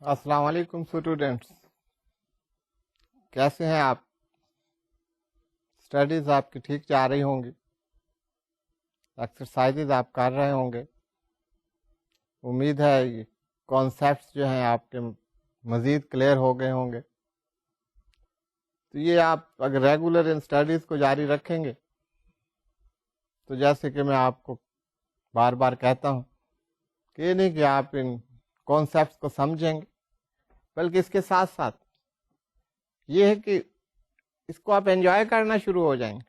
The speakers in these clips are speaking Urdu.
السلام علیکم اسٹوڈینٹس، کیسے ہیں آپ؟ اسٹڈیز آپ کی ٹھیک جا رہی ہوں گی، ایکسرسائزز آپ کر رہے ہوں گے۔ امید ہے یہ کانسیپٹس جو ہیں آپ کے مزید کلیئر ہو گئے ہوں گے۔ تو یہ آپ اگر ریگولر ان اسٹڈیز کو جاری رکھیں گے تو جیسے کہ میں آپ کو بار بار کہتا ہوں کہ یہ نہیں کہ آپ ان کانسیپٹس کو سمجھیں گے، بلکہ اس کے ساتھ ساتھ یہ ہے کہ اس کو آپ انجوائے کرنا شروع ہو جائیں گے۔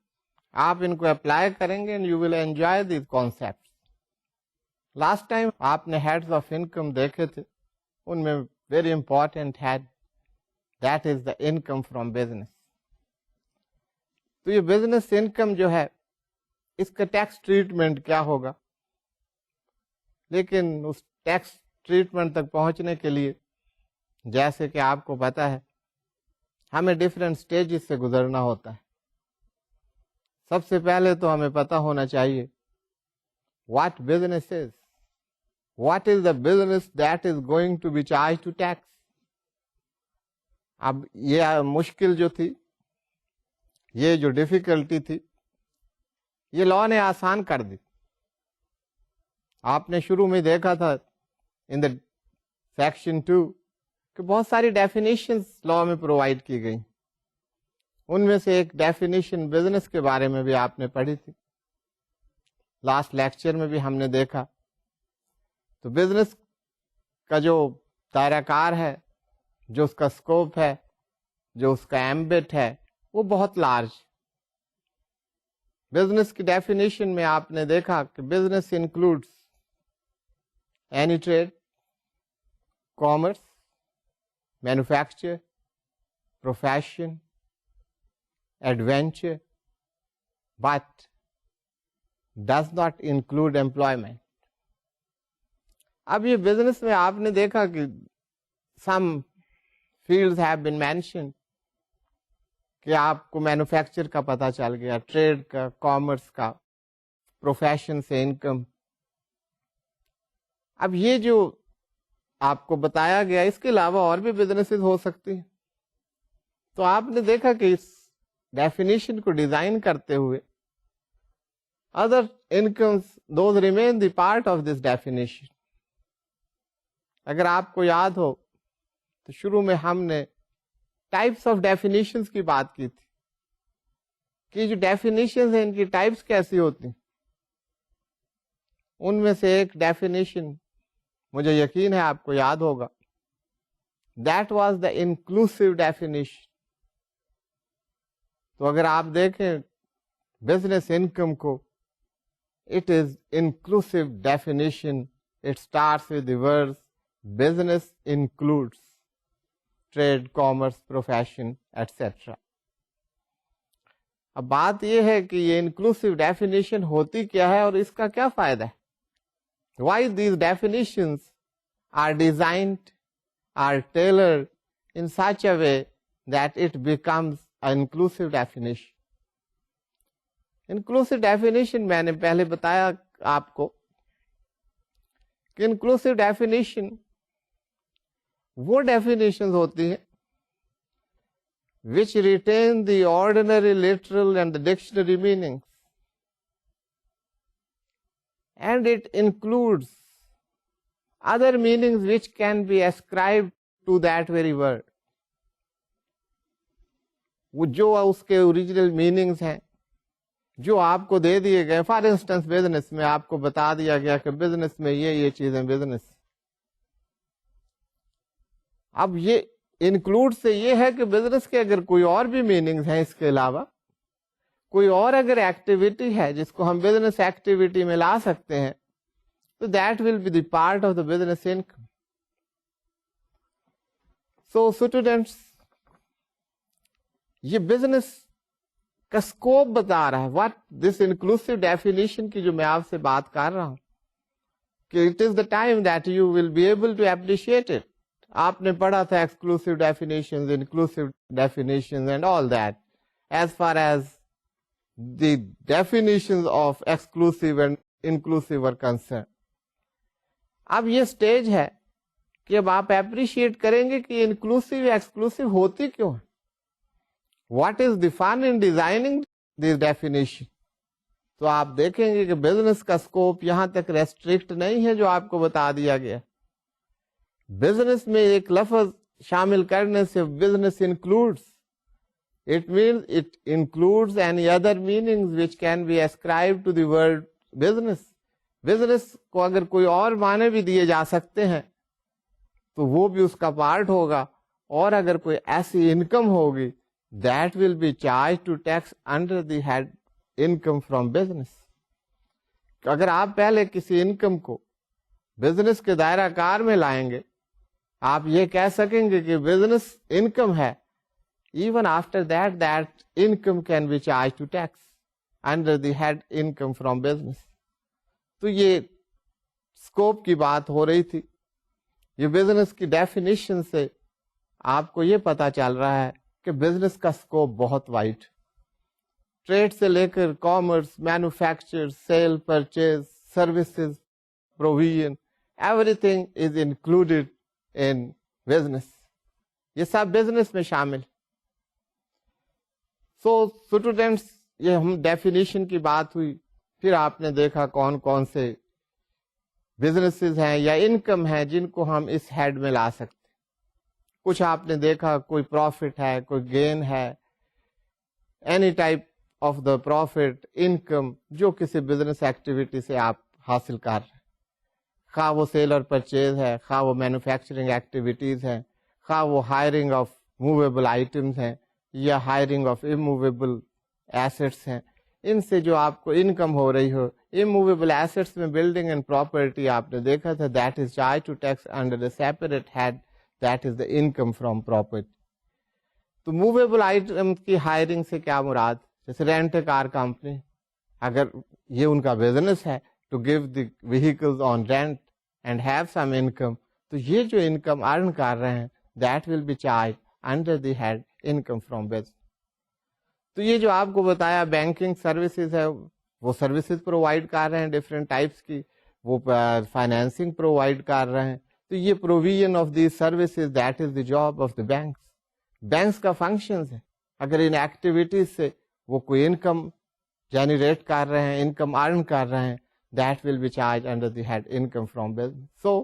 آپ ان کو اپلائی کریں گے and you will enjoy these concepts. Last time آپ نے ہیڈز آف انکم دیکھے تھے، ان میں very important head that is the income from business. تو یہ بزنس انکم جو ہے اس کا ٹیکس ٹریٹمنٹ کیا ہوگا، لیکن اس ٹیکس ٹریٹمنٹ تک پہنچنے کے لیے جیسے کہ آپ کو پتا ہے ہمیں ڈفرینٹ سٹیجز سے گزرنا ہوتا ہے۔ سب سے پہلے تو ہمیں پتا ہونا چاہیے what business is, what is the business that is going to be charge to tax. اب یہ مشکل جو تھی، یہ جو ڈیفیکلٹی تھی، یہ لا نے آسان کر دی۔ آپ نے شروع میں دیکھا تھا ان دا سیکشن 2 کہ بہت ساری ڈیفینیشنز لا میں پرووائڈ کی گئی، ان میں سے ایک ڈیفینیشن بزنس کے بارے میں بھی آپ نے پڑھی تھی، لاسٹ لیکچر میں بھی ہم نے دیکھا۔ تو بزنس کا جو دائرہ کار ہے، جو اس کا اسکوپ ہے، جو اس کا ایمبٹ ہے، وہ بہت لارج۔ بزنس کی ڈیفینیشن میں آپ نے دیکھا کہ business includes any trade, commerce, manufacture, profession, adventure, but does not include employment. اب یہ بزنس میں آپ نے دیکھا کہ some fields have been mentioned, کہ آپ کو مینوفیکچر کا پتہ چل گیا، ٹریڈ کا، کامرس کا، پروفیشن سے انکم۔ اب یہ جو آپ کو بتایا گیا اس کے علاوہ اور بھی بزنسز ہو سکتی ہیں۔ تو آپ نے دیکھا کہ اس ڈیفینیشن کو ڈیزائن کرتے ہوئے other incomes those remain the part of this definition. اگر آپ کو یاد ہو تو شروع میں ہم نے ٹائپس آف ڈیفینیشنز کی بات کی تھی کہ جو ڈیفینیشنز ہیں ان کی ٹائپس کیسی ہوتی ہیں۔ ان میں سے ایک ڈیفینیشن مجھے یقین ہے آپ کو یاد ہوگا، that was the inclusive definition. تو اگر آپ دیکھیں بزنس انکم کو، it is inclusive definition, it starts with the words business includes trade, commerce, profession etcetera. اب بات یہ ہے کہ یہ انکلوسیو ڈیفینیشن ہوتی کیا ہے اور اس کا کیا فائدہ ہے؟ Why these definitions are designed, are tailored in such a way that it becomes an inclusive definition. Inclusive definition میں نے پہلے بتایا آپ کو کہ inclusive definition وہ definitions ہوتی ہیں which retain the ordinary, literal and the dictionary meanings, and it includes other meanings which can be ascribed to that very word. وہ جو اس کے اوریجنل میننگز ہیں جو آپ کو دے دیے گئے، فار انسٹنس بزنس میں آپ کو بتا دیا گیا کہ بزنس میں یہ چیزیں بزنس۔ اب یہ انکلوڈ سے یہ ہے کہ بزنس کے اگر کوئی اور بھی میننگز ہیں اس کے علاوہ، کوئی اور اگر ایکٹیویٹی ہے جس کو ہم بزنس ایکٹیویٹی میں لا سکتے ہیں، تو that will be the part of the business income. So students, یہ بزنس کا اسکوپ بتا رہا ہے، واٹ دس انکلوسیو ڈیفینیشن کی جو میں آپ سے بات کر رہا ہوں، کہ it is the time that you will be able to appreciate it. آپ نے پڑھا تھا exclusive definitions, inclusive definitions and all that, as far as the definitions of exclusive and inclusive are concerned۔ اب یہ سٹیج ہے کہ اب آپ اپریشیٹ کریں گے کہ انکلوسیو یا ایکسکلوسیو ہوتی کیوں ہے. What is the fun in designing this definition. تو آپ دیکھیں گے کہ بزنس کا اسکوپ یہاں تک ریسٹرکٹ نہیں ہے جو آپ کو بتا دیا گیا. بزنس میں ایک لفظ شامل کرنے سے business includes, it means it includes any other meanings which can be ascribed to the word business. Business کو اگر کوئی اور معنی بھی دیے جا سکتے ہیں تو وہ بھی اس کا پارٹ ہوگا, اور اگر کوئی ایسی انکم ہوگی that will be charged to tax under the head income from business. اگر آپ پہلے کسی انکم کو بزنس کے دائرہ کار میں لائیں گے, آپ یہ کہہ سکیں گے کہ بزنس انکم ہے, even after that that income can be charged to tax under the head income from business. تو یہ اسکوپ کی بات ہو رہی تھی. یہ بزنس کی ڈیفینیشن سے آپ کو یہ پتا چل رہا ہے کہ بزنس کا اسکوپ بہت وائڈ, ٹریڈ سے لے کر commerce, manufacture, sale, purchase, services, provision, everything is included in business. یہ سب بزنس میں شامل. سو اسٹوڈینٹس, یہ ہم ڈیفینیشن کی بات ہوئی, پھر آپ نے دیکھا کون کون سے بزنسز ہیں یا انکم ہیں جن کو ہم اس ہیڈ میں لا سکتے. کچھ آپ نے دیکھا کوئی پروفٹ ہے, کوئی گین ہے, any type of the profit, income جو کسی بزنس ایکٹیویٹی سے آپ حاصل کر رہے ہیں, خواہ وہ سیل اور پرچیز ہے, خواہ وہ مینوفیکچرنگ ایکٹیویٹیز ہیں, خواہ وہ ہائرنگ آف موویبل آئٹمس ہیں یا ہائرنگ آف اموویبل ایسٹس ہیں. ان سے جو آپ کو انکم ہو رہی ہو, اموویبل ایسٹس میں بلڈنگ اینڈ پراپرٹی آپ نے دیکھا تھا, that is charge to tax under a separate head, that is the income from property. تو موویبل آئٹم کی ہائرنگ سے کیا مراد, جیسے رینٹ کار کمپنی, اگر یہ ان کا بزنس ہے to give the vehicles on rent and have some income, تو یہ جو انکم ارن کر رہے ہیں that will be charge under the head income from business. تو یہ جو آپ کو بتایا بینکنگ سروسز ہے, وہ سروسز پرووائڈ کر رہے ہیں ڈفرینٹ ٹائپس کی, وہ فائنینسنگ پرووائڈ کر رہے ہیں. تو یہ provision of these services that is the job of the banks. Banks کا فنکشنز ہے, اگر ان ایکٹیویٹیز سے وہ کوئی انکم جنریٹ کر رہے ہیں, انکم ارن کر رہے ہیں, that will be charge under the head income from business. So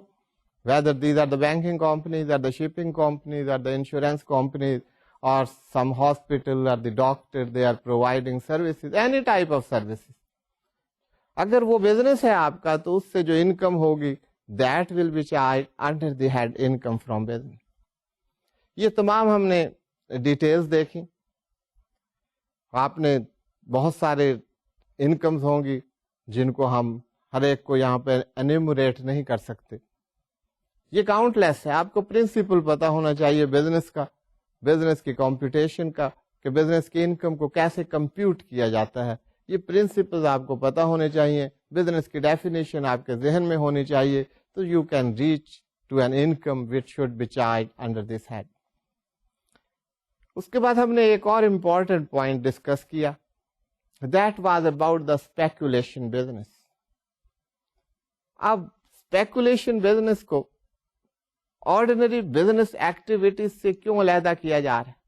whether these are the banking companies or the shipping companies or the insurance companies or some hospital or the doctor, they are providing services, any type of services. اگر وہ بزنس ہے آپ کا تو اس سے جو انکم ہوگی that will be charged under the head income from business. یہ تمام ہم نے ڈیٹیلز دیکھی. آپ نے بہت سارے انکمز ہوں گی جن کو ہم ہر ایک کو یہاں پہ انیموریٹ نہیں کر سکتے. یہ کاؤنٹ لیس ہے. آپ کو پرنسپل پتا ہونا چاہیے بزنس کا, بزنس کی کمپیوٹیشن کا, کہ بزنس کی انکم کو کیسے کمپیوٹ کیا جاتا ہے. یہ پرنسپلز آپ کو پتا ہونے چاہیے, بزنس کی ڈیفینیشن آپ کے ذہن میں ہونی چاہیے, تو you can reach to an income which should be charge under this head. اس کے بعد ہم نے ایک اور امپورٹنٹ پوائنٹ ڈسکس کیا, that was about the speculation business. اب اسپیکولیشن بزنس کو آرڈینری بزنس ایکٹیویٹیز سے کیوں علیحدہ کیا جا رہا ہے؟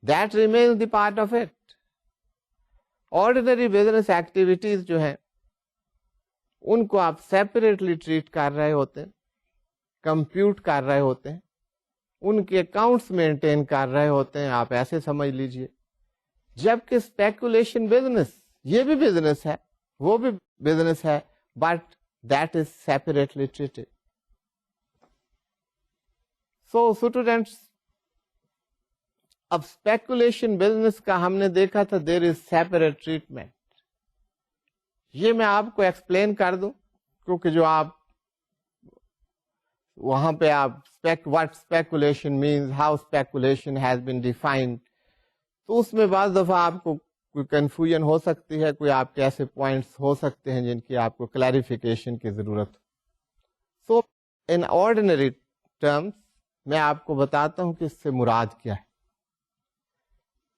That remains the part of it. Ordinary business activities جو ہیں ان کو آپ سیپریٹلی ٹریٹ کر رہے ہوتے ہیں, کمپیوٹ کر رہے ہوتے ہیں, ان کے اکاؤنٹس مینٹین کر رہے ہوتے ہیں, آپ ایسے سمجھ لیجئے. جبکہ اسپیکولیشن بزنس یہ بھی بزنس ہے, وہ بھی بزنس ہے, but that is separately treated. So students, اب اسپیکولیشن بزنس کا ہم نے دیکھا تھا دیر از سیپریٹ ٹریٹمنٹ. یہ میں آپ کو ایکسپلین کر دوں, کیونکہ جو آپ وہاں پہ آپ what speculation means, how speculation has been defined, تو اس میں بعض دفعہ آپ کو کوئی کنفیوژن ہو سکتی ہے, کوئی آپ کے ایسے پوائنٹس ہو سکتے ہیں جن کی آپ کو کلیریفیکیشن کی ضرورت. سو ان آرڈینری ٹرمز میں آپ کو بتاتا ہوں کہ اس سے مراد کیا ہے.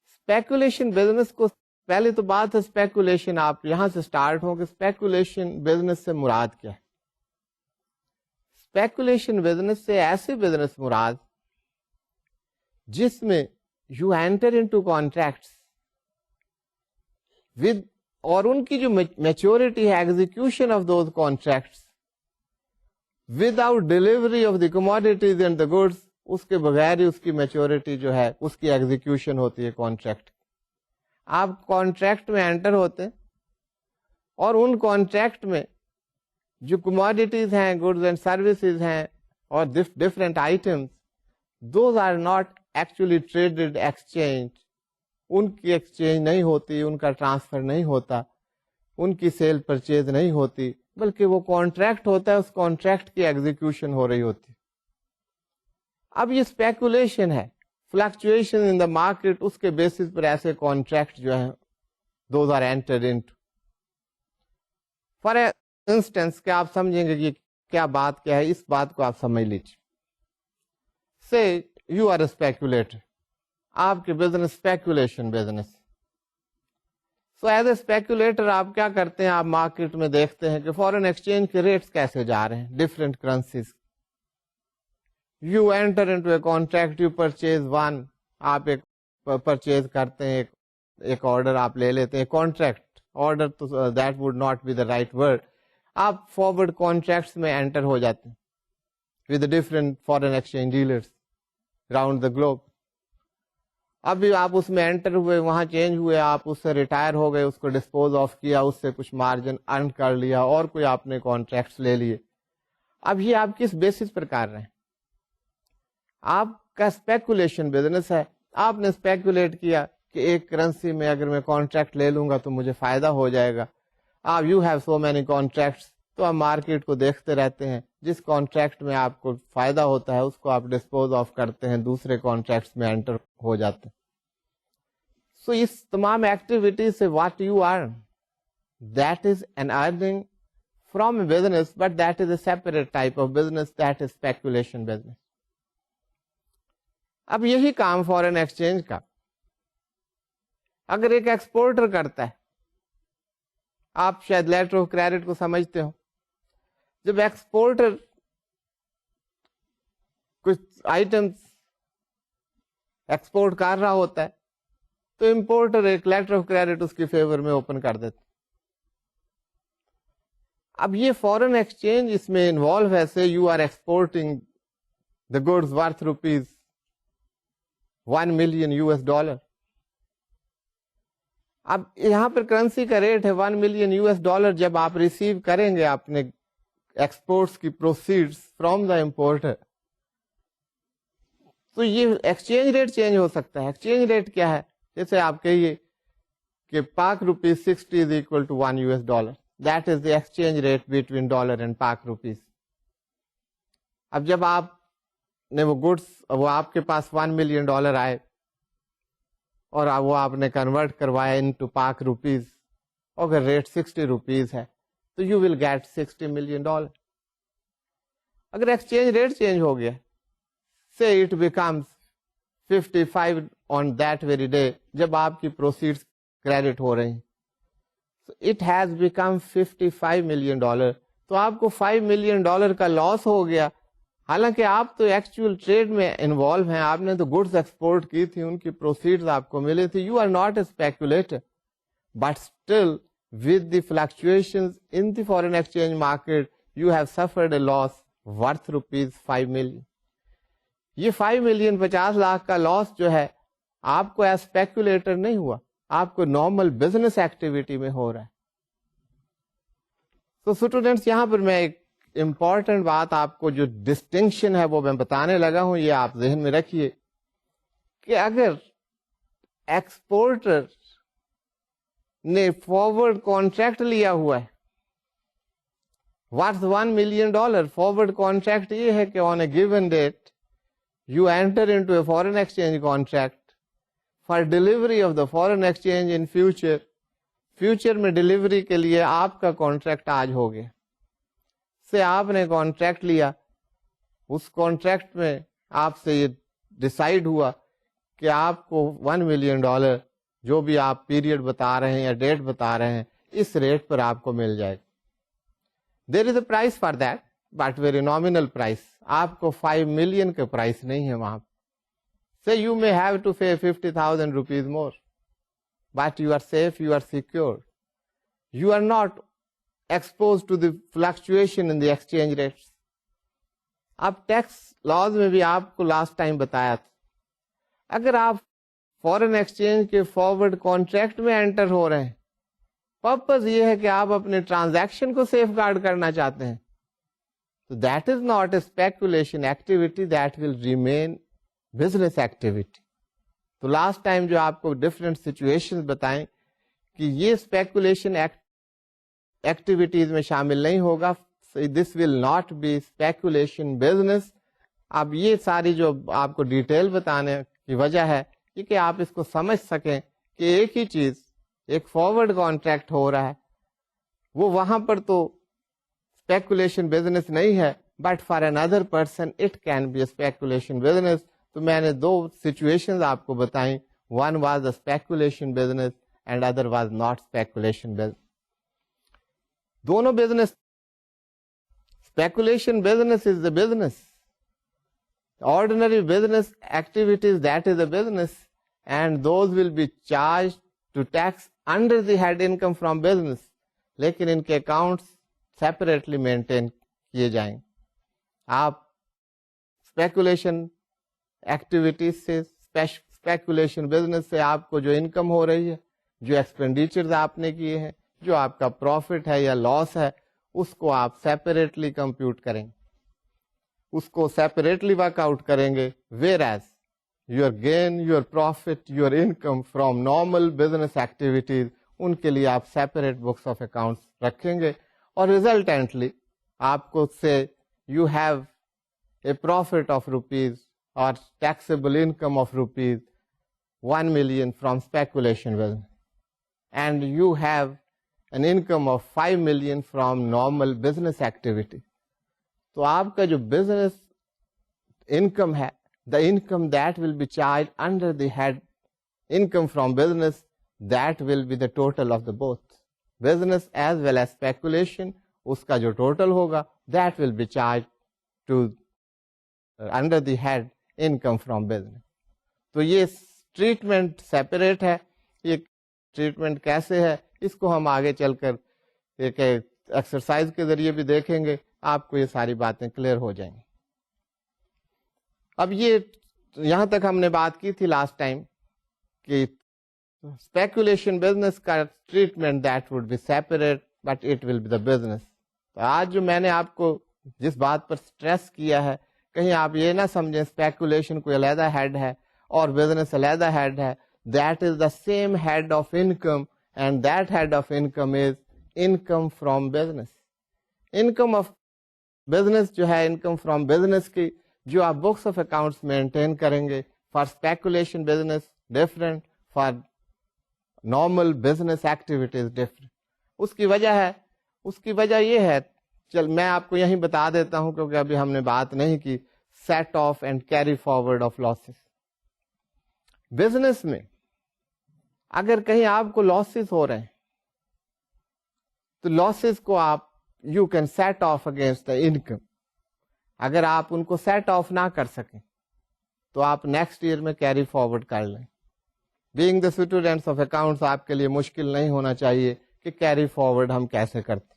اسپیکولیشن بزنس کو, پہلے تو بات ہے اسپیکولیشن, آپ یہاں سے سٹارٹ ہو کہ اسپیکولیشن بزنس سے مراد کیا ہے. اسپیکولیشن بزنس سے ایسے بزنس مراد جس میں you enter into contracts with, اور ان کی جو میچورٹی ہے execution of those contracts without delivery of the commodities and the goods, اس کے بغیر ہی اس کی میچورٹی جو ہے اس کی ایگزیکیوشن ہوتی ہے کانٹریکٹ. آپ کانٹریکٹ میں انٹر ہوتے ہیں اور ان کانٹریکٹ میں جو کموڈیٹیز ہیں، گڈز اینڈ سروسز ہیں اور different items, those are not actually traded exchange, ان کی ایکسچینج نہیں ہوتی، ان کا ٹرانسفر نہیں ہوتا، ان کی سیل پرچیز نہیں ہوتی، بلکہ وہ کانٹریکٹ ہوتا ہے، اس کانٹریکٹ کی ایگزیکیوشن ہو رہی ہوتی. اب یہ اسپیکولیشن ہے، فلکچویشن ان دا مارکیٹ، اس کے بیسس پر ایسے کانٹریکٹ جو ہیں those are entered into. For instance کہ آپ سمجھیں گے کہ کیا بات کیا ہے، اس بات کو آپ سمجھ لیجیے. سے یو آر اے اسپیکولیٹر، آپ کے business speculation business. So as a speculator آپ کیا کرتے ہیں، آپ مارکیٹ میں دیکھتے ہیں کہ فورن ایکسچینج کے ریٹس کیسے جا رہے ہیں different currencies. You enter into a contract, you purchase one, آپ ایک پرچیز کرتے ہیں، ایک آرڈر آپ لے لیتے ہیں. کانٹریکٹ آرڈر تو that would not be the right word, آپ فارورڈ کانٹریکٹس میں انٹر ہو جاتے ہیں with different foreign exchange dealers round the globe. ابھی آپ اس میں انٹر ہوئے، وہاں چینج ہوئے، آپ اس سے ریٹائر ہو گئے، اس کو ڈسپوز آف کیا، اس سے کچھ مارجن ارن کر لیا اور کوئی آپ نے کانٹریکٹس لے لیے. اب یہ آپ کس بیسس پر کر رہے ہیں؟ آپ کا اسپیکولیشن بزنس ہے. آپ نے اسپیکولیٹ کیا کہ ایک کرنسی میں اگر میں کانٹریکٹ لے لوں گا تو مجھے فائدہ ہو جائے گا. آپ you have so many contracts, تو آپ مارکیٹ کو دیکھتے رہتے ہیں، جس کانٹریکٹ میں آپ کو فائدہ ہوتا ہے اس کو آپ ڈسپوز آف کرتے ہیں، دوسرے کانٹریکٹس میں انٹر ہو جاتے ہیں. سو اس تمام ایکٹیویٹیز سے what you earn, that is an earning from a business, but that is a separate type of business, that is speculation business. اب یہی کام فورن ایکسچینج کا اگر ایک ایکسپورٹر کرتا ہے، آپ شاید لیٹر آف کریڈٹ کو سمجھتے ہو. جب ایکسپورٹر کچھ آئٹمس ایکسپورٹ کر رہا ہوتا ہے تو امپورٹر ایک لیٹر آف کریڈٹ اس کی فیور میں اوپن کر دیتا. اب یہ فورن ایکسچینج اس میں انوالو ہے. Say you are exporting the goods worth $1 million US. اب یہاں پر کرنسی کا ریٹ ہے $1 million US. جب آپ ریسیو کریں گے اپنے ایکسپورٹس کی پروسیڈز فرام دا امپورٹر، تو یہ ایکسچینج ریٹ چینج ہو سکتا ہے. ایکسچینج ریٹ کیا ہے؟ جیسے آپ کہیے کہ پاک rupees 60 is equal to $1 US. That is the exchange rate between dollar and Pak rupees. اب جب آپ نے وہ گڈس، وہ آپ کے پاس $1 million آئے اور وہ آپ نے کنورٹ کروایا انٹو پاک روپیز، اگر ریٹ 60 روپیز ہے تو یو ول گیٹ $60 million. اگر ایکسچینج ریٹ چینج ہو گیا، say it becomes 55 on that very day، جب آپ کی پروسیڈز کریڈٹ ہو رہی ہیں، so it has become $55 million. تو آپ کو $5 million کا لاس ہو گیا. حالانکہ آپ تو ایکچوئل ٹریڈ میں انوالو ہیں، آپ نے تو گڈز ایکسپورٹ کی تھی، ان کی پروسیڈز آپ کو ملے تھے. You are not a speculator, but still with the fluctuations in the foreign exchange market you have suffered a loss worth $5 million. یہ $5 million 50 لاکھ کا لاس جو ہے آپ کو ایز اسپیکولیٹر نہیں ہوا، آپ کو نارمل بزنس ایکٹیویٹی میں ہو رہا ہے. تو اسٹوڈینٹس یہاں پر میں ایک امپورٹنٹ بات آپ کو جو ڈسٹنکشن ہے وہ میں بتانے لگا ہوں، یہ آپ ذہن میں رکھیے کہ اگر ایکسپورٹر نے فارورڈ کانٹریکٹ لیا ہوا ہے ورتھ $1 million، فارورڈ کانٹریکٹ یہ ہے کہ on a given date you enter into a foreign exchange contract for delivery of the foreign exchange in future. Future میں ڈلیوری کے لیے آپ کا کانٹریکٹ آج ہو گیا. سے آپ نے کانٹریکٹ لیا، اس کانٹریکٹ میں آپ سے یہ ڈیسائیڈ ہوا کہ آپ کو $1 million جو بھی آپ پیریڈ بتا رہے ہیں یا ڈیٹ بتا رہے ہیں اس ریٹ پر آپ کو مل جائے گا. There is a price for that. but very nominal price. آپ کو 5 million کا پرائس نہیں ہے وہاں. Say you may have to pay 50,000 rupees more, but you are safe, you are secure. You are not exposed to the fluctuation in the exchange rates. اب ٹیکس لاز میں بھی آپ کو لاسٹ ٹائم بتایا تھا, اگر آپ فورن ایکسچینج کے فارورڈ کانٹریکٹ میں انٹر ہو رہے ہیں, پرپز یہ ہے کہ آپ اپنے ٹرانزیکشن کو سیف گارڈ کرنا چاہتے ہیں, تو that is not a speculation activity, that will remain business activity. تو لاسٹ ٹائم جو آپ کو ڈفرینٹ سچویشن بتائیں کہ یہ اسپیکولیشن ایکٹیویٹیز میں شامل نہیں ہوگا, this will not be speculation business. اب یہ ساری جو آپ کو ڈیٹیل بتانے کی وجہ ہے یہ کہ آپ اس کو سمجھ سکیں کہ ایک ہی چیز, ایک فارورڈ کانٹریکٹ ہو رہا ہے, وہ وہاں پر تو اسپیکولیشن بزنس نہیں ہے, but for other person it can be speculation business. تو میں نے 2 سچویشن آپ کو بتائیں, one was a speculation business and other was not speculation business. دونوں business, speculation business is a business, ordinary business activities, that is a business, and those will be charged to tax under the head income from business, لیکن ان کے اکاؤنٹس سیپریٹلی مینٹین کیے جائیں. آپ اسپیکولیشن ایکٹیویٹیز سے, اسپیکولیشن بزنس سے آپ کو جو انکم ہو رہی ہے, جو ایکسپینڈیچرز آپ نے کیے ہیں, جو آپ کا پروفٹ ہے یا لاس ہے, اس کو آپ سیپریٹلی کمپیوٹ کریں, اس کو سیپریٹلی ورک آؤٹ کریں گے. Whereas your gain, your profit, your income from normal business activities, ان کے لیے آپ سیپریٹ بکس آف اکاؤنٹس رکھیں گے, اور ریزلٹینٹلی آپ کو سے you have a profit of rupees اور taxable income of rupees 1 million from speculation business, and you have an income of 5 million from normal business activity. تو آپ کا جو بزنس انکم ہے, the income that will be charged under the head income from business, that will be the total of the both business as well as speculation. اس کا جو ٹوٹل ہوگا that will be charged to under the head income from business. تو یہ ٹریٹمنٹ سیپریٹ ہے. یہ ٹریٹمنٹ کیسے ہے اس کو ہم آگے چل کر ایک ایکسرسائز کے ذریعے بھی دیکھیں گے, آپ کو یہ ساری باتیں کلیئر ہو جائیں گی. اب یہ یہاں تک ہم نے بات کی تھی لاسٹ ٹائم کہ اسپیکولیشن بزنس کا treatment that would be separate but it will be the business. تو آج جو میں نے آپ کو جس بات پر اسٹریس کیا ہے, کہیں آپ یہ نہ سمجھیں اسپیکولیشن کوئی علیحدہ ہیڈ ہے اور بزنس علیحدہ ہیڈ ہے. That is the same head of income, and that head of income is income from business. Income of business جو ہے, انکم فرام بزنس کی جو آپ بکس آف اکاؤنٹس مینٹین کریں گے for speculation business different, for normal business activities different. اس کی وجہ ہے, اس کی وجہ یہ ہے, چل میں آپ کو یہیں بتا دیتا ہوں کیونکہ ابھی ہم نے بات نہیں کی, set off and carry forward of losses. Business میں اگر کہیں آپ کو لاسز ہو رہے ہیں تو لاسز کو آپ you can set off against the income. اگر آپ ان کو سیٹ آف نہ کر سکیں تو آپ نیکسٹ ایئر میں کیری فارورڈ کر لیں. Being the students of accounts آپ کے لیے مشکل نہیں ہونا چاہیے کہ کیری فارورڈ ہم کیسے کرتے.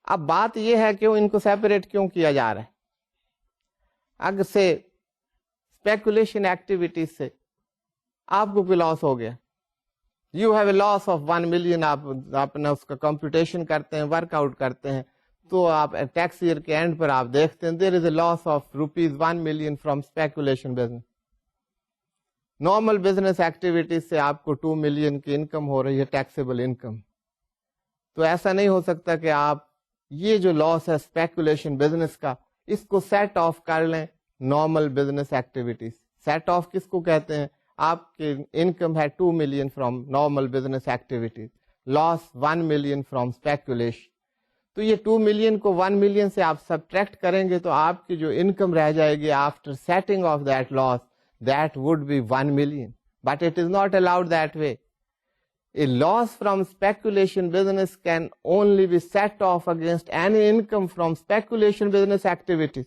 اب بات یہ ہے کہ ان کو سیپریٹ کیوں کیا جا رہا ہے. اگر سے اسپیکولیشن ایکٹیویٹیز سے آپ کو کوئی لاس ہو گیا, you have a loss of 1 million, آپ اپنا اس کا کمپیوٹیشن کرتے ہیں, ورک آؤٹ کرتے ہیں, تو آپ ٹیکس ایئر کے اینڈ پر آپ دیکھتے ہیں there is a loss of ₹1 million from speculation business. Normal business activities سے آپ کو 2 million کی انکم ہو رہی ہے, ٹیکسیبل انکم. تو ایسا نہیں ہو سکتا کہ آپ یہ جو لاس ہے اسپیکولیشن بزنس کا, اس کو سیٹ آف کر لیں normal business activities. Set off کس کو کہتے ہیں؟ آپ کی انکم ہے 2 million from normal business activities, loss 1 million from speculation. تو یہ 2 million کو 1 million سے آپ سبٹریکٹ کریں گے تو آپ کی جو انکم رہ جائے گی after setting off that loss, that would be 1 million. But it is not allowed that way. A loss from speculation business can only be set off against any income from speculation business activities.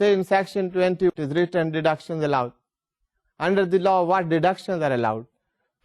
Say in section 20 it is written deductions allowed. Under the law what deductions are allowed?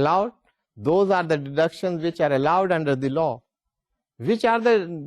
allowed? Those are the deductions which are allowed under the law. Which are the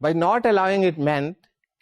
By not allowing it meant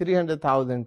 300,000,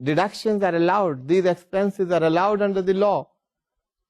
deductions are allowed, these expenses are allowed under the law,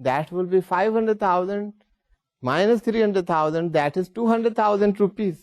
that will be 500,000 minus 300,000, that is 200,000 rupees.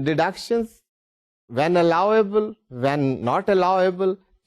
deductions when allowable, when not allowable,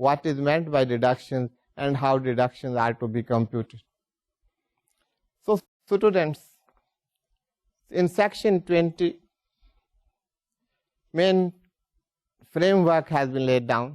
what is meant by deductions and how deductions are to be computed. So students, in section 20 main framework has been laid down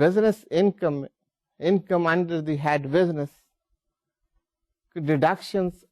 business income under the head business deductions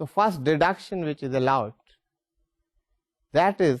So first deduction which is allowed, that is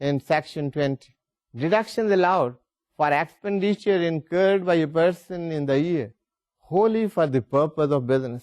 in section 20. Deductions allowed for expenditure incurred by a person in the year wholly for the purpose of business.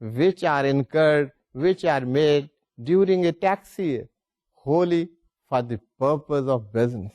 which are incurred, which are made during a tax year wholly for the purpose of business.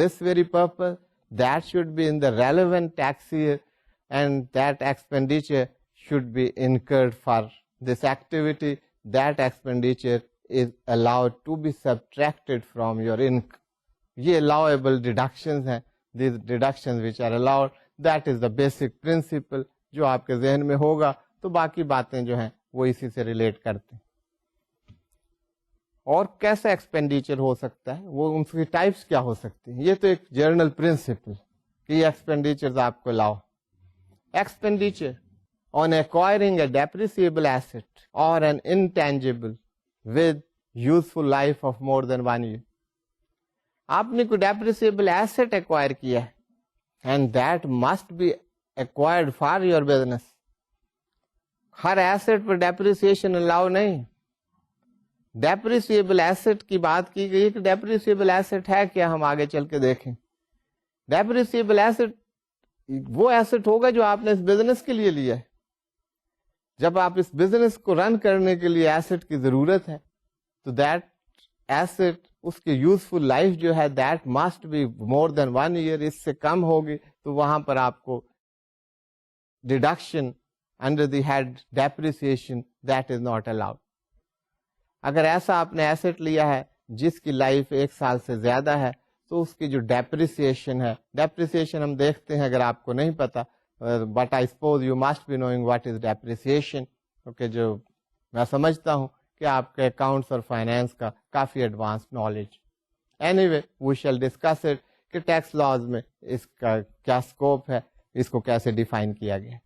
this very purpose, that should be in the relevant tax year, and that expenditure should be incurred for this activity. That expenditure is allowed to be subtracted from your income. یہ allowable deductions ہیں, these deductions which are allowed. That is the basic principle جو آپ کے ذہن میں ہوگا. تو باقی باتیں جو ہیں وہ اسی سے ریلیٹ کرتے ہیں. اور کیسا ایکسپینڈیچر ہو سکتا ہے, وہ ان کی ٹائپس کیا ہو سکتی ہیں, یہ تو ایک جرنل پرنسپل کہ یہ ایکسپینڈیچر آپ کو لاؤ. Expenditure on acquiring a depreciable asset or an intangible with useful life of more than 1 year. آپ نے کوئی ڈیپریسیبل ایسٹ ایکوائر کیا ہے and that must be acquired for your business. ہر ایسٹ پر ڈیپریسیشن الاؤ نہیں. ڈیپریسیبل ایسٹ کی بات کی گئی کہ ڈیپریسیبل ایسٹ ہے کیا, ہم آگے چل کے دیکھیں. ڈیپریسیبل ایسٹ وہ ایسٹ ہوگا جو آپ نے اس بزنس کے لیے لیا ہے. جب آپ اس بزنس کو رن کرنے کے لیے ایسٹ کی ضرورت ہے تو دیٹ ایسٹ, اس کی یوزفل لائف جو ہے that must be more than 1 year. اس سے کم ہوگی تو وہاں پر آپ کو deduction under the head depreciation that is not allowed. اگر ایسا آپ نے ایسٹ لیا ہے جس کی لائف 1 سال سے زیادہ ہے تو اس کی جو ڈیپریسیشن ہے, ڈیپریسیشن ہم دیکھتے ہیں, اگر آپ کو نہیں پتا, but I suppose you must be knowing what is depreciation. Okay, جو میں سمجھتا ہوں کہ آپ کے اکاؤنٹس اور فائنینس کا کافی advance knowledge. Anyway we shall discuss it کہ ٹیکس لاز میں اس کا کیا اسکوپ ہے, اس کو کیسے ڈیفائن کیا گیا.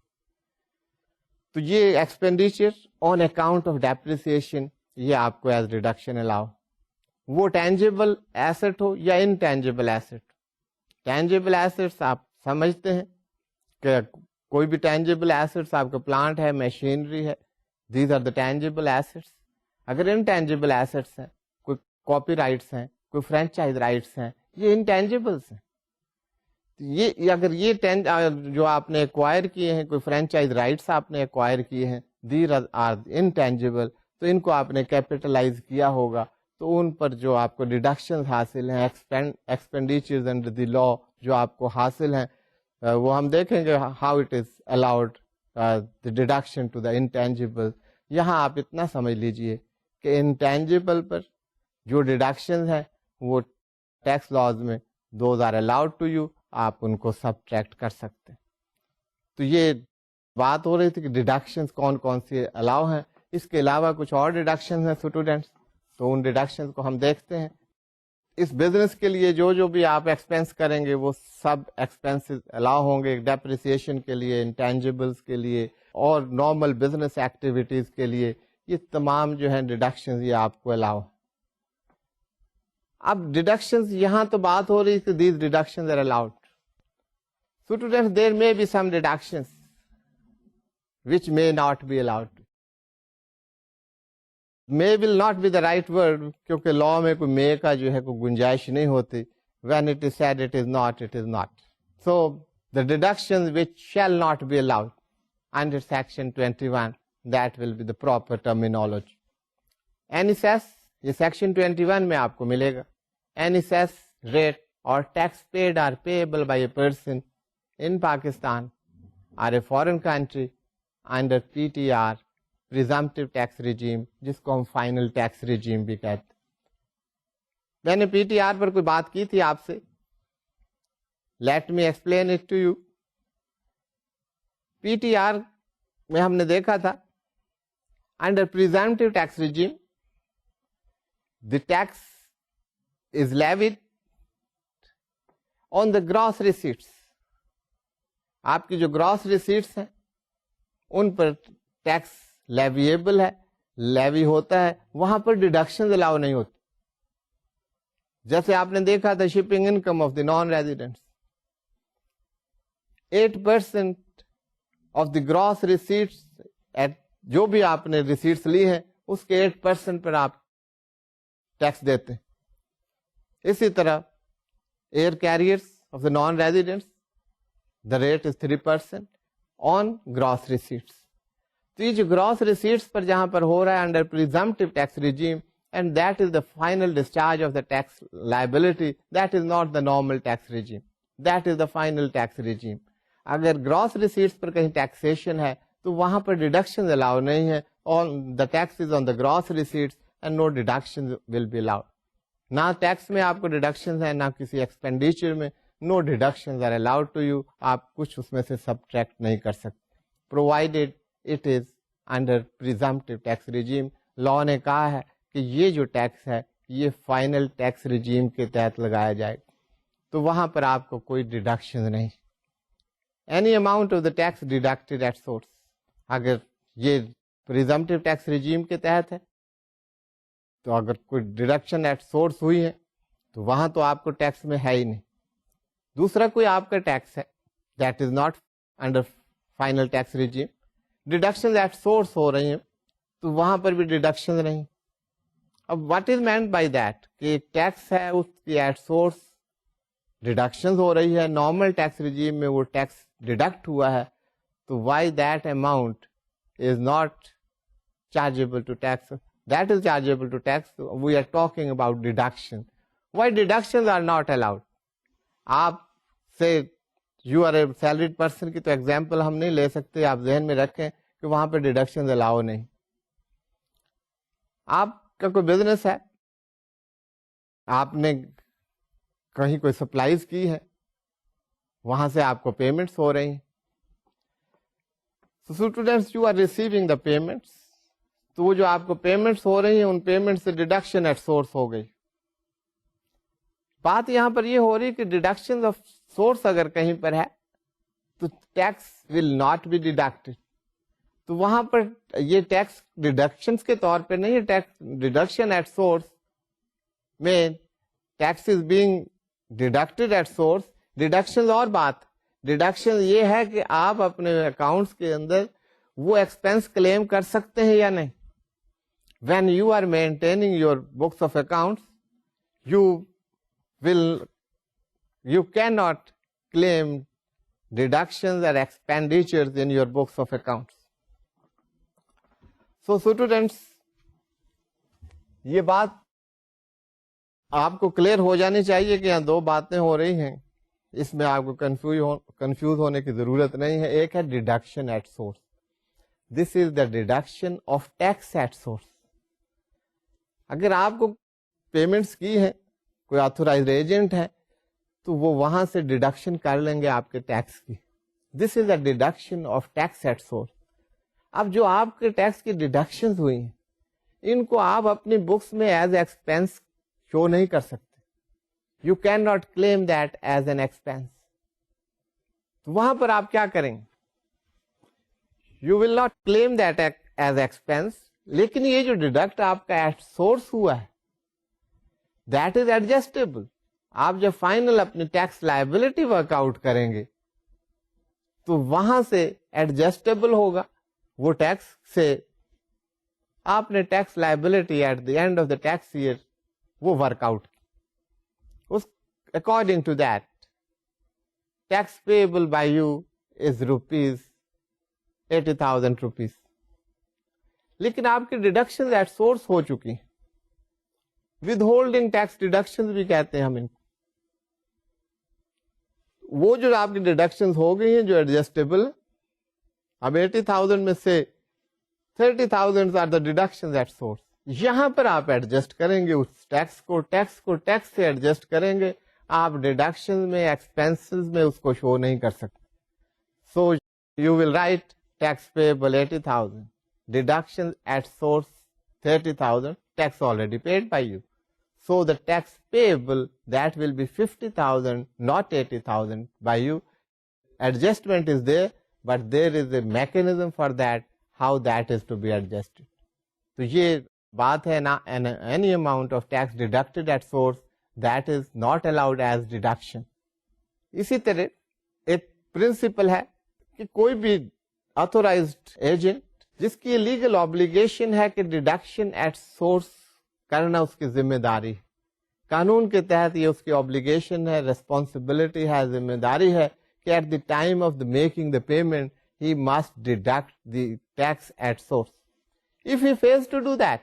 تو یہ expenditure on account of depreciation یہ آپ کو ایز ڈیڈکشن الاؤ. وہ ٹینجیبل ایسٹ ہو یا انٹینجیبل ایسٹ. ٹینجیبل ایسٹس آپ سمجھتے ہیں کہ کوئی بھی ٹینجیبل ایسٹس آپ کا پلانٹ ہے, مشینری ہے, these are the tangible assets. اگر انٹینجیبل ایسٹس ہیں, کوئی کاپی رائٹس ہیں, کوئی فرینچائز رائٹس ہیں, یہ انٹینجیبلس ہیں. یہ اگر یہ جو آپ نے ایکوائر کیے ہیں, کوئی فرینچائز رائٹس آپ نے ایکوائر کیے ہیں, دیز آر انٹینجیبل, تو ان کو آپ نے کیپٹلائز کیا ہوگا, تو ان پر جو آپ کو ڈیڈکشن حاصل ہیں, ایکسپینڈیچرز انڈر دی لا جو آپ کو حاصل ہیں, وہ ہم دیکھیں گے how it is allowed deduction to the intangible. یہاں آپ اتنا سمجھ لیجئے کہ انٹینجیبل پر جو ڈیڈکشن ہیں وہ ٹیکس لاز میں those are allowed to you, آپ ان کو سبٹریکٹ کر سکتے ہیں. تو یہ بات ہو رہی تھی کہ ڈیڈکشنز کون کون سی الاؤ ہیں. اس کے علاوہ کچھ اور ڈیڈکشنز ہیں اسٹوڈینٹس, تو ان ڈیڈکشنز کو ہم دیکھتے ہیں. اس بزنس کے لیے جو بھی آپ ایکسپینس کریں گے وہ سب ایکسپینسز الاؤ ہوں گے, ڈیپریسیشن کے لیے, انٹینجیبلس کے لیے, اور نارمل بزنس ایکٹیویٹیز کے لیے. یہ تمام جو ہیں ڈیڈکشنز یہ آپ کو الاؤ. اب ڈیڈکشنز یہاں تو بات ہو رہی ہے کہ these deductions are allowed. Students there may be some deductions which may not be allowed. may will not be the right word کیونکہ لا میں کوئی may کا جو ہے کوئی گنجائش نہیں ہوتی. when it is said it is not, it is not. so the deductions which shall not be allowed under section 21, that will be the proper terminology. any cess یہ section 21 میں آپ کو ملے گا. any cess rate or tax paid or payable by a person in Pakistan or a foreign country under PTR presumptive tax regime, جس کو ہم فائنل ٹیکس ریجیم بھی کہتے ہیں. میں نے پی ٹی آر پر کوئی بات کی تھی آپ سے, let me explain it to you. P T R میں ہم نے دیکھا تھا انڈر presumptive tax regime the tax is levied on the gross receipts. آپ کی جو گراس ریسیٹس ہیں ان پر ٹیکس لیویبل ہے, لیوی ہوتا ہے, وہاں پر ڈیڈکشن الاؤ نہیں ہوتی. جیسے آپ نے دیکھا تھا shipping income of the non residents, 8% of the gross receipts, جو بھی آپ نے ریسیٹس لی ہیں اس کے 8% پر آپ ٹیکس دیتے ہیں. اسی طرح air carriers of the non residents, the rate is 3% on gross receipts. تو یہ جو گراس ریسیٹس پر جہاں پر ہو رہا ہے under presumptive tax regime, and that is the final discharge of the tax liability, that is not the normal tax regime. that is the final tax regime. اگر گراس ریسیٹس پر کہیں ٹیکسیشن ہے تو وہاں پر ڈیڈکشن الاؤ نہیں ہے, on the tax is on the gross receipts and no deductions will be allowed. نہ ٹیکس میں آپ کو ڈیڈکشن ہے نہ کسی ایکسپینڈیچر میں, no deduction are allowed to you, آپ کچھ اس میں سے سبٹریکٹ نہیں کر سکتے, provided it is under presumptive tax regime. Law نے کہا ہے کہ یہ جو ٹیکس ہے یہ فائنل ٹیکس ریجیم کے تحت لگایا جائے, تو وہاں پر آپ کو کوئی ڈیڈکشن نہیں. Any amount of the tax deducted at source, اگر یہ پریزمپٹیو ٹیکس ریجیم کے تحت ہے تو اگر کوئی ڈیڈکشن ایٹ سورس ہوئی ہے تو وہاں تو آپ کو ٹیکس میں ہے ہی نہیں. دوسرا کوئی آپ کا ٹیکس ہے that is not under final tax regime, deduction at source ہو رہی ہیں تو وہاں پر بھی ڈیڈکشن نہیں. اب what is meant by that کہ ایک ٹیکس ہے اس کی ایٹ سورس ڈیڈکشن ہو رہی ہے, نارمل ٹیکس ریجیم میں وہ ٹیکس ڈیڈکٹ ہوا ہے, تو why that amount is not chargeable to tax, that is chargeable to tax. We are talking about deduction. Why deductions are not allowed? آپ سے you are a salaried person کی تو ایگزامپل ہم نہیں لے سکتے, آپ ذہن میں رکھیں کہ وہاں پہ ڈیڈکشن الاؤ نہیں. آپ کا کوئی بزنس ہے, آپ نے کہیں کوئی سپلائیز کی ہے, وہاں سے آپ کو پیمنٹس ہو رہی ہیں. So students, you are receiving the payments. تو وہ جو آپ کو پیمنٹس ہو رہی ہیں ان پیمنٹ سے ڈیڈکشن ایٹ سورس ہو گئی. بات یہاں پر یہ ہو رہی کہ ڈیڈکشن آف سورس اگر کہیں پر ہے تو ٹیکس ول ناٹ بی ڈیڈکٹڈ, تو وہاں پر یہ ٹیکس ڈیڈکشن کے طور پہ نہیں ہے. ٹیکس ڈیڈکشن ایٹ سورس میں tax is being deducted at source. Deduction اور بات, ڈیڈکشن یہ ہے کہ آپ اپنے اکاؤنٹس کے اندر وہ ایکسپینس کلیم کر سکتے ہیں یا نہیں. When you are maintaining your books of accounts, you cannot claim deductions or expenditures in your books of accounts. So students, یہ بات آپ کو کلیئر ہو جانی چاہیے کہ یہاں دو باتیں ہو رہی ہیں, اس میں آپ کو کنفیوز ہونے کی ضرورت نہیں ہے. ایک ہے deduction at source, this is the deduction of tax at source. اگر آپ کو پیمنٹس کی ہیں, کوئی آتھورائزڈ ایجنٹ ہے, تو وہ وہاں سے ڈیڈکشن کر لیں گے آپ کے ٹیکس کی. This is a deduction of tax at source. اب جو آپ کے ٹیکس کی ڈیڈکشن ہوئی ہیں ان کو آپ اپنی بکس میں ایز ایکسپینس شو نہیں کر سکتے. You can not claim that as an expense. تو وہاں پر آپ کیا کریں گے؟ You will not claim that as expense, لیکن یہ جو ڈیڈکٹ آپ کا ایٹ سورس ہوا ہے دیٹ از ایڈجسٹیبل. آپ جب فائنل اپنی ٹیکس لائبلٹی ورک آؤٹ کریں گے تو وہاں سے ایڈجسٹیبل ہوگا وہ ٹیکس سے آپ نے tax liability at the end of the tax year وہ ورک آؤٹ کی. According to that tax payable by you is ₹80,000. لیکن آپ کی ڈیڈکشن ایٹ سورس ہو چکی ہیں. ود ہولڈنگ ٹیکس ڈیڈکشن بھی کہتے ہیں ہم ان کو. وہ جو آپ کی ڈیڈکشن ہو گئی ہیں جو ایڈجسٹیبل, اب 80,000 میں سے 30,000 are the deduction at source. یہاں پر آپ ایڈجسٹ کریں گے اس ٹیکس کو ٹیکس سے ایڈجسٹ کریں گے. آپ ڈیڈکشن میں ایکسپینسز میں اس کو شو نہیں کر سکتے. So you will write tax payable 80,000, deduction at source 30,000, tax already paid by you. So the tax payable that will be 50,000, not 80,000 by you. Adjustment is there, but there is a mechanism for that, how that is to be adjusted. تو یہ بات ہے نا, any amount of tax deducted at source that is not allowed as deduction. اسی طرح ایک پرنسپل ہے کہ کوئی بھی آتھورائزڈ ایجنٹ جس کی لیگل آبلیگیشن ہے کہ ڈیڈکشن ایٹ سورس کرنا اس کی ذمہ داری ہے, قانون کے تحت یہ اس کی آبلیگیشن ہے, ریسپانسبلٹی ہے, ذمہ داری ہے کہ at the time of the making the payment he must deduct the tax at source. If he fails to do that,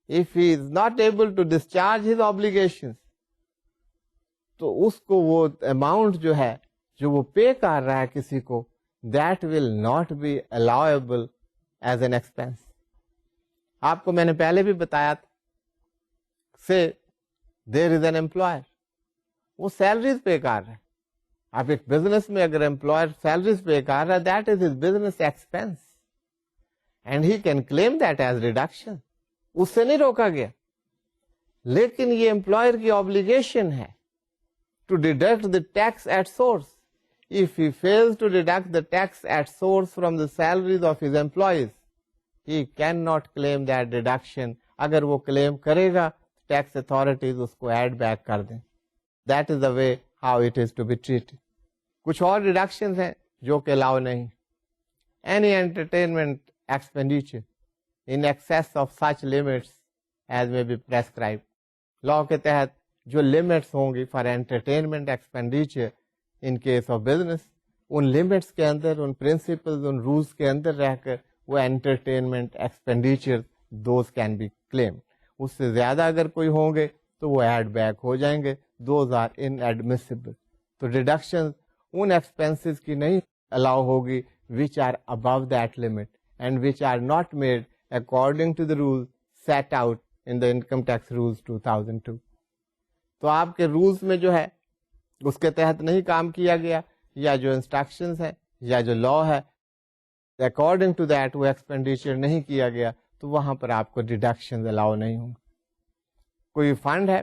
if he is not able to discharge his obligations تو اس کو وہ اماؤنٹ جو ہے جو وہ پے کر رہا ہے کسی کو, that will not be allowable as an expense. آپ کو میں نے پہلے بھی بتایا تھا, say there is an employer, وہ سیلریز پے کر رہا ہے. آپ ایک بزنس میں اگر امپلائر سیلریز پے کر رہا ہے, that is his business expense and he can claim that as reduction. اس سے نہیں روکا گیا, لیکن یہ امپلائر کی obligation ہے to deduct the tax at source. If he fails to deduct the tax at source from the salaries of his employees, he cannot claim that deduction. اگر وہ کلیم کرے گا, ٹیکس اتھارٹیز اس کو ایڈ بیک کر دیں. That is the way how it is to be treated. کچھ اور ڈیڈکشنز ہیں جو کہ الاؤ نہیں. Any entertainment expenditure in excess of such limits as may be prescribed. لا کے تحت جو لمٹس ہوں گی for entertainment expenditure in case of business, in limits کے اندر, ان پرنسپلز, ان رولس کے اندر رہ کر وہ entertainment expenditure those can be claim. اس سے زیادہ اگر کوئی ہوں گے تو وہ ایڈ بیک ہو جائیں گے, دوز آر ان ایڈمیسیبل. تو ڈیڈکشن ان ایکسپینسز کی نہیں الاؤ ہوگی which are above that limit and which are not made according to the rules set out in the income tax rules 2002. تو آپ کے رولز میں جو ہے اس کے تحت نہیں کام کیا گیا, یا جو انسٹرکشنز ہیں یا جو لا ہے اکارڈنگ ٹو دیٹ وہ ایکسپینڈیچر نہیں کیا گیا, تو وہاں پر آپ کو ڈیڈکشن الاؤ نہیں ہوں. کوئی فنڈ ہے,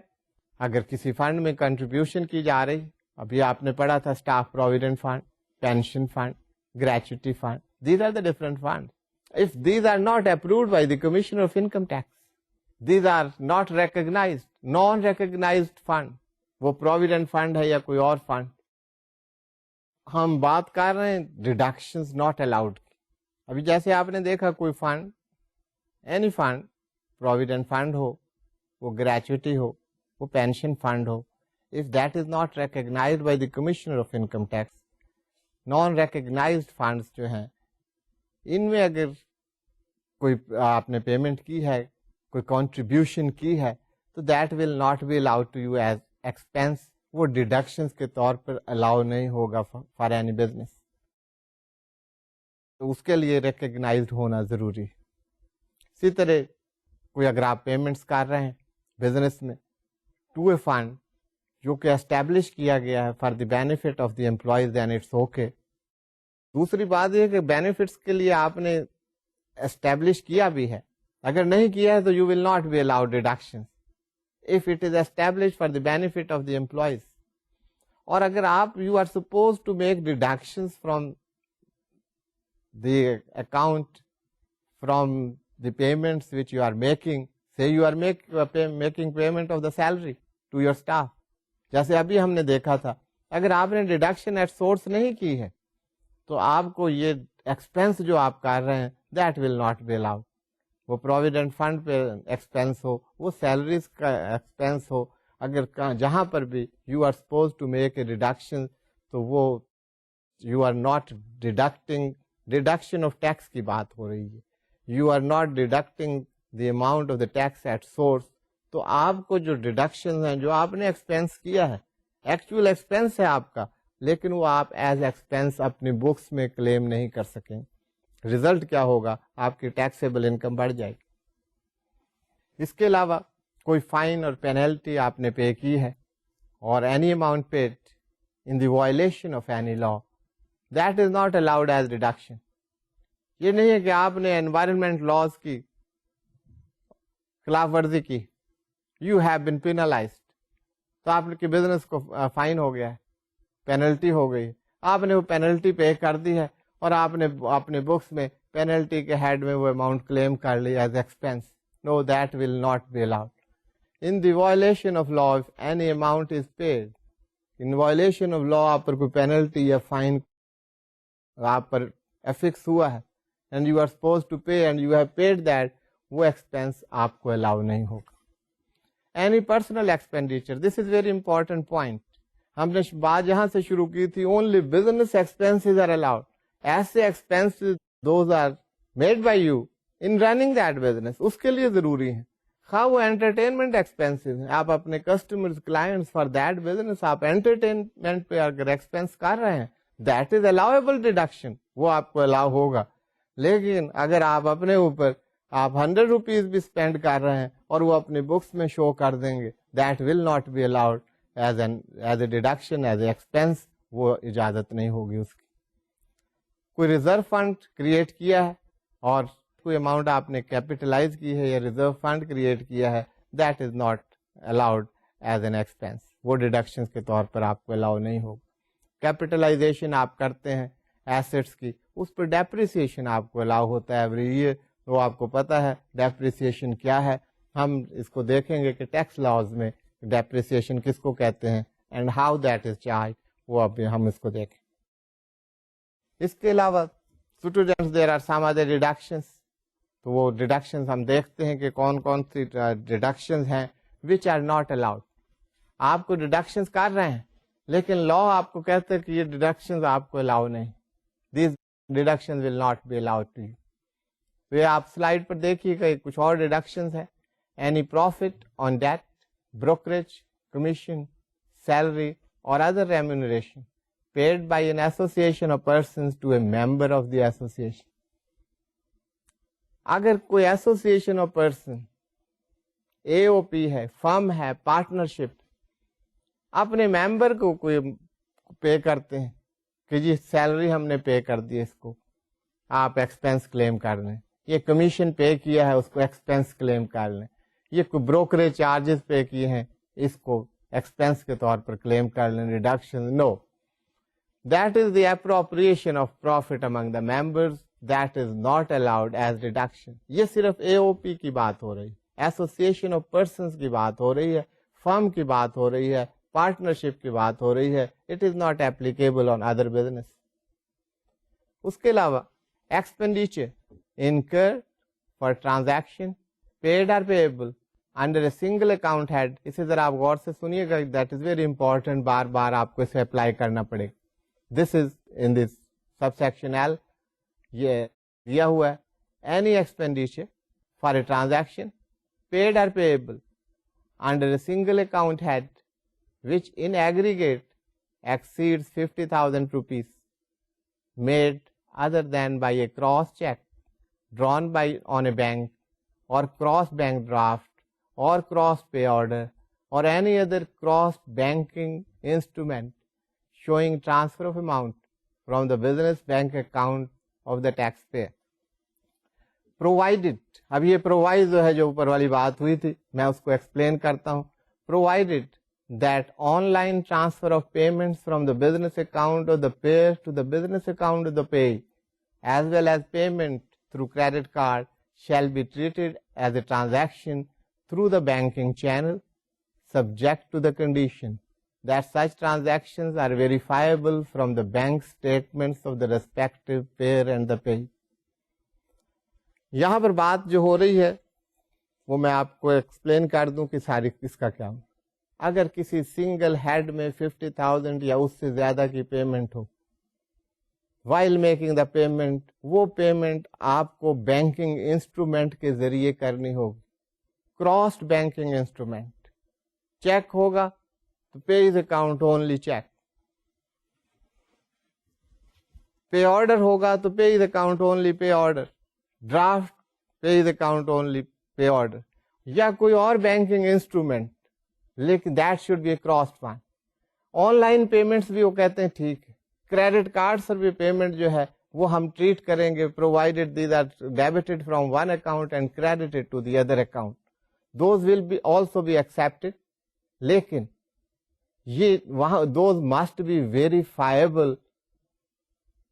اگر کسی فنڈ میں کنٹریبیوشن کی جا رہی, ابھی آپ نے پڑھا تھا staff provident fund, pension fund, gratuity fund, these are the different funds. If these are not approved by the Commissioner of Income Tax, these are not recognized, non-recognized fund, وہ provident fund ہے یا کوئی اور fund. ہم بات کر رہے ہیں deductions not allowed. ابھی جیسے آپ نے دیکھا کوئی fund, any fund, provident fund ہو, وہ gratuity ہو, وہ pension fund who, if that is not recognized by the Commissioner of Income Tax, non recognized funds جو ہیں, ان میں اگر کوئی آپ نے پیمنٹ کی ہے, کوئی کنٹریبیوشن کی ہے, تو that will not be allowed to you as expense. وہ ڈیڈکشنز کے طور پر الاؤ نہیں ہوگا فار اینی بزنس. تو اس کے لیے ریکگنائزڈ ہونا ضروری ہے. اسی طرح کوئی اگر آپ پیمنٹس کر رہے ہیں بزنس میں ٹو اے فنڈ جو کہ اسٹیبلش کیا گیا ہے for the benefit of the employees, then it's okay. دوسری بات یہ کہ بینیفٹس کے لیے آپ نے اسٹیبلش کیا بھی ہے, اگر نہیں کیا ہے تو you will not be allowed deduction if it is establish for the benefit of the employees. اور اگر آپ you are suppose to make deduction from the account from the payments which you are making, say you are making payment of the salary to your staff, جیسے ابھی ہم نے دیکھا تھا, اگر آپ نے ڈیڈکشن ایٹ سورس نہیں کی ہے تو آپ کو یہ ایکسپینس جو آپ کر رہے ہیں that will not be allowed. وہ پروویڈنٹ فنڈ پہ ایکسپینس ہو, وہ سیلریز کا ایکسپینس ہو, اگر جہاں پر بھی you are suppose to make a deduction تو وہ you are not deducting, deduction of tax کی بات ہو رہی ہے, you are not deducting the amount of the tax at source. تو آپ کو جو ڈیڈکشن ہیں جو آپ نے ایکسپینس کیا ہے, ایکچوئل ایکسپینس ہے آپ کا, لیکن وہ آپ ایز ایکسپینس اپنی بکس میں کلیم نہیں کر سکیں. ریزلٹ کیا ہوگا, آپ کی ٹیکسیبل انکم بڑھ جائے گی. اس کے علاوہ کوئی فائن اور پینلٹی آپ نے پے کی ہے, اور any amount paid in the violation of any law, that is not allowed as deduction. یہ نہیں ہے کہ آپ نے انوائرمنٹ لاز کی خلاف ورزی کی, یو ہیو بین پینلائزڈ, تو آپ کے بزنس کو فائن ہو گیا ہے, پینلٹی ہو گئی, آپ نے وہ پینلٹی پے کر دی ہے, اور آپ نے اپنے بکس میں پینلٹی کے ہیڈ میں وہ اماؤنٹ کلیم کر لی as expense. No, that will not be allowed. In the violation of law if any amount is paid, in violation of law آپ پر کوئی پینلٹی یا فائن آپ پر افکس ہوا ہے, and you are suppose to pay and you have paid that, وہ ایکسپینس آپ کو الاؤ نہیں ہوگا. Any personal expenditure, this is very important point. ہم نے بات جہاں سے شروع کی تھی, only business expenses are allowed. ایسے expenses those are made by you in running that business, اس کے لیے ضروری ہیں. خواہ وہ انٹرٹینمنٹ ایکسپینسز ہیں, آپ اپنے customers clients for that business آپ انٹرٹینمنٹ پہ اگر ایکسپینس کر رہے ہیں, دیٹ از الاؤیبل ڈیڈکشن, وہ آپ کو الاؤ ہوگا. لیکن اگر آپ اپنے اوپر آپ 100 روپیز بھی اسپینڈ کر رہے ہیں اور وہ اپنی بکس میں شو کر دیں گے, that will not be allowed as a deduction, as a expense, وہ اجازت نہیں ہوگی اس کی. کوئی ریزرو فنڈ کریٹ کیا ہے اور کوئی اماؤنٹ آپ نے کیپیٹلائز کی ہے یا ریزرو فنڈ کریٹ کیا ہے, that is not allowed as an expense, وہ ڈیڈکشن کے طور پر آپ کو الاؤ نہیں ہوگا. کیپیٹلائزیشن آپ کرتے ہیں ایسٹس کی, اس پر ڈیپریسیشن آپ کو الاؤ ہوتا ہے ایوری ایئر, وہ آپ کو پتا ہے ڈیپریسیشن کیا ہے. ہم اس کو دیکھیں گے کہ ٹیکس لاز میں ڈیپریسیشن کس کو کہتے ہیں and how that is charge, وہ اب ہم اس کو دیکھیں. اس کے علاوہ students there are some other deductions, تو وہ ڈیڈکشنز ہم دیکھتے ہیں کہ کون کون سی ڈیڈکشنز ہیں وچ آر ناٹ الاؤڈ. آپ کو ڈیڈکشنز کر رہے ہیں لیکن لا آپ کو کہتے ہیں کہ یہ ڈیڈکشنز آپ کو الاؤ نہیں, these deductions will not be allowed to you. تو یہ آپ سلائڈ پر دیکھیے کہ کچھ اور ڈیڈکشنز ہیں. Any profit on debt, brokerage, commission, salary اور other remuneration paid by an association of persons to a member of the association. اگر کوئی ایسوسیشن آف پرسن اے او پی ہے, فرم ہے, پارٹنرشپ, اپنے ممبر کو کوئی پے کرتے ہیں کہ جی سیلری ہم نے پے کر دی, اس کو آپ ایکسپینس کلیم کر لیں, یہ کمیشن پے کیا ہے اس کو ایکسپینس کلیم کر لیں, یہ کوئی بروکریج چارجز پے کیے ہیں اس کو ایکسپینس کے طور پر کلیم کر لیں, reduction no. That is the appropriation of profit among the members, that is not allowed as deduction. یہ صرف AOP کی بات ہو رہی, ایسوسیشن آف پرسنس کی بات ہو رہی ہے, فرم کی بات ہو رہی ہے, پارٹنرشپ کی بات ہو رہی ہے. It is not applicable on other business. اس کے علاوہ expenditure incurred for transaction paid or payable under a single account head. اسے ذرا آپ غور سے سنیے گا, that is very important, بار بار آپ کو اسے اپلائی کرنا پڑے گا. This is in this subsection L, یہ دیا ہوا ہے. Any expenditure for a transaction paid or payable under a single account head which in aggregate exceeds 50,000 rupees made other than by a cross check drawn by on a bank or cross bank draft or cross pay order or any other cross banking instrument showing transfer of amount from the business bank account of the taxpayer. Provided, اب یہ provide جو ہے جو اوپر والی بات ہوئی تھی میں اس کو ایکسپلین کرتا ہوں. Provided that online transfer of payments from the business account of the payer to the business account of the payee as well as payment through credit card shall be treated as a transaction through the banking channel subject to the condition that such transactions are verifiable from the bank statements of the respective payer and the payee. یہاں پر بات جو ہو رہی ہے وہ میں آپ کو ایکسپلین کر دوں کہ ساری کس کا کیا ہو. اگر کسی سنگل ہیڈ میں 50,000 یا اس سے زیادہ کی payment who, while making the payment, وہ پیمنٹ آپ کو بینکنگ انسٹرومنٹ کے ذریعے کرنی ہوگی. کراسڈ بینکنگ انسٹرومنٹ, چیک ہوگا تو pays account only check, pay order ہوگا تو pays account only pay order, draft pays account only pay order, یا کوئی اور بینکنگ انسٹرومنٹ, لیکن that should be a crossed one. Online payments بھی وہ کہتے ہیں ٹھیک ہے, کریڈٹ کارڈ سے بھی پیمنٹ جو ہے وہ ہم ٹریٹ کریں گے provided these are debited from one account and credited to the other account, those will be also be accepted. لیکن یہ وہاں those must be verifiable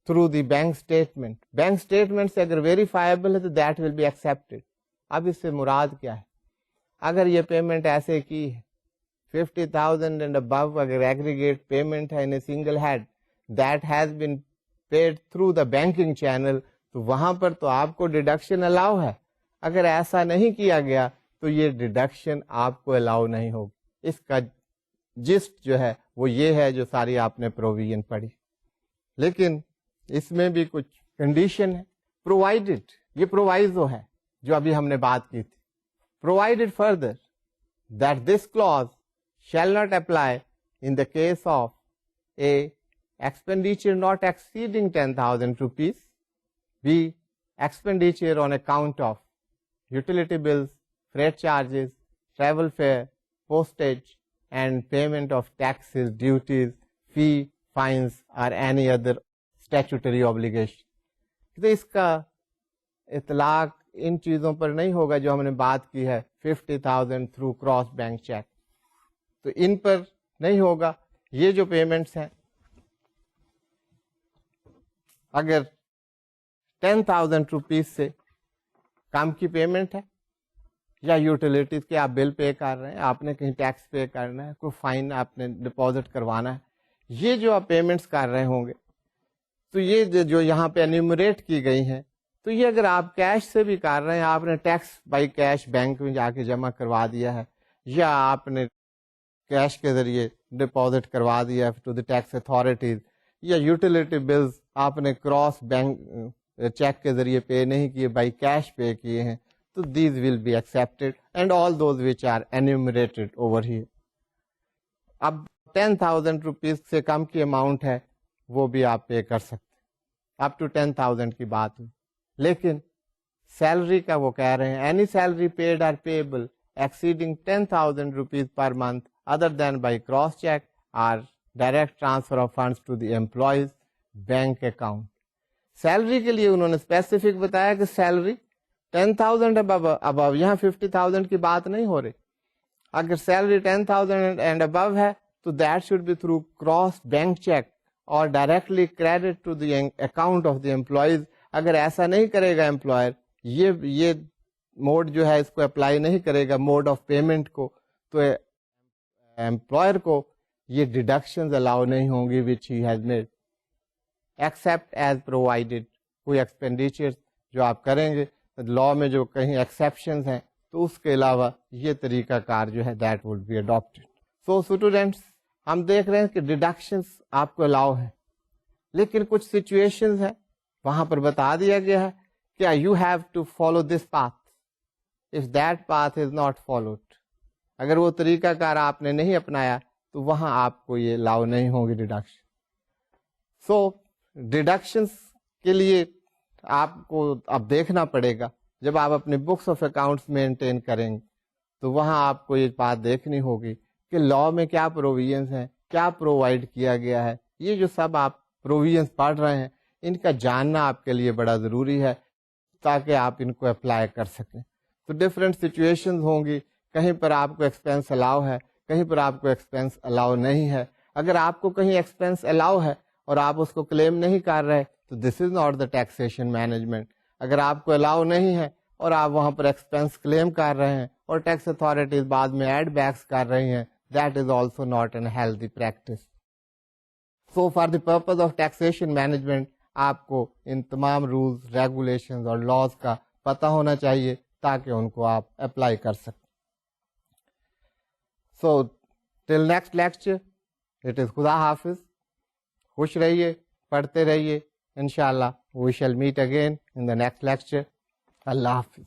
through the bank statement. Bank statement سے اگر ویریفائبل ہے تو دیٹ ول بی ایکسپٹیڈ. اب اس سے مراد کیا ہے؟ اگر یہ پیمنٹ ایسے کی ہے 50,000 اینڈ ابو, اگر ایگریگیٹ پیمنٹ ہے in a single head that has been paid through the banking channel, تو وہاں پر تو آپ کو ڈیڈکشن الاؤ ہے. اگر ایسا نہیں کیا گیا تو یہ ڈیڈکشن آپ کو الاؤ نہیں ہوگی. اس کا جسٹ جو ہے وہ یہ ہے جو ساری آپ نے پروویژن پڑھی. لیکن اس میں بھی کچھ کنڈیشن ہے. پرووائڈڈ, یہ پرووائزو ہے جو ابھی ہم نے بات کی تھی. provided further that this clause shall not apply in the case of A. expenditure not exceeding 10,000 rupees, B. expenditure on account of utility bills, freight charges, travel fare, postage, and payment of taxes, duties, fee, fines, or any other statutory obligation. تو اس کا اطلاق ان چیزوں پر نہیں ہوگا جو ہم نے بات کی ہے 50,000 تھرو کراس بینک چیک، تو ان پر نہیں ہوگا. یہ جو پیمنٹس ہیں اگر 10,000 روپیز سے کم کی پیمنٹ ہے یا یوٹیلیٹیز کے آپ بل پے کر رہے ہیں، آپ نے کہیں ٹیکس پے کرنا ہے، کوئی فائن آپ نے ڈپازٹ کروانا ہے، یہ جو آپ پیمنٹس کر رہے ہوں گے تو یہ جو یہاں پہ انیومریٹ کی گئی ہیں، تو یہ اگر آپ کیش سے بھی کر رہے ہیں، آپ نے ٹیکس بائی کیش بینک میں جا کے جمع کروا دیا ہے، یا آپ نے کیش کے ذریعے ڈپازٹ کروا دیا ٹو دی ٹیکس اتھارٹیز، یا یوٹیلیٹی بلز آپ نے کراس بینک چیک کے ذریعے پے نہیں کیے، بائی کیش پے کیے ہیں، تو these will be accepted and all those which are enumerated over here. اب 10,000 روپیز سے کم کی اماؤنٹ ہے وہ بھی آپ پے کر سکتے، اپ ٹو 10,000 کی بات ہوئی. لیکن سیلری کا وہ کہہ رہے ہیں any salary paid or payable exceeding 10,000 rupees per month other than by cross cheque or direct transfer of funds to the employees bank account. Salary کے لیے انہوں نے اسپیسیفک بتایا کہ سیلری 10,000 ابو، یہاں 50,000 کی بات نہیں ہو رہی. اگر سیلری 10,000 اینڈ ابو ہے تو that should be through cross bank cheque اور directly credit to the account of the employees. اگر ایسا نہیں کرے گا امپلائر، یہ موڈ جو ہے اس کو اپلائی نہیں کرے گا موڈ آف پیمنٹ کو، تو امپلائر کو یہ ڈیڈکشنز الاؤ نہیں ہوں گی which he has made except as provided. کوئی ایکسپینڈیچر جو آپ کریں گے لا میں جو کہیں ایکسیپشنز ہیں تو اس کے علاوہ یہ طریقہ کار جو ہے that would be adopted. So students ہم دیکھ رہے ہیں کہ ڈیڈکشنز آپ کو الاؤ ہیں، لیکن کچھ سچویشنز ہیں وہاں پر بتا دیا گیا ہے کہ you have to follow this path if that path is not followed. اگر وہ طریقہ کار آپ نے نہیں اپنایا تو وہاں آپ کو یہ الاؤ نہیں ہوں گی ڈیڈکشن. سو ڈیڈکشنز کے لیے آپ کو اب دیکھنا پڑے گا، جب آپ اپنے بکس آف اکاؤنٹس مینٹین کریں گے تو وہاں آپ کو یہ بات دیکھنی ہوگی کہ لا میں کیا پروویژنس ہیں، کیا پرووائڈ کیا گیا ہے. یہ جو سب آپ پروویژنس پڑھ رہے ہیں ان کا جاننا آپ کے لیے بڑا ضروری ہے تاکہ آپ ان کو اپلائی کر سکیں. تو ڈفرینٹ سچویشنز ہوں گی، کہیں پر آپ کو ایکسپینس الاؤ ہے، کہیں پر آپ کو ایکسپینس الاؤ نہیں ہے. اگر آپ کو کہیں ایکسپینس الاؤ ہے اور آپ اس کو کلیم نہیں کر رہے تو this is not the taxation management. اگر آپ کو الاؤ نہیں ہے اور آپ وہاں پر ایکسپینس کلیم کر رہے ہیں اور ٹیکس اتھارٹیز بعد میں ایڈ بیکس کر رہی ہیں، that is also not an healthy practice. So for the purpose of taxation management آپ کو ان تمام رولز، ریگولیشنز اور لاز کا پتہ ہونا چاہیے تاکہ ان کو آپ اپلائی کر سکیں. So till next lecture it is خدا حافظ. خوش رہیے، پڑھتے رہیے. انشاءاللہ we shall meet again in the next lecture. اللہ حافظ.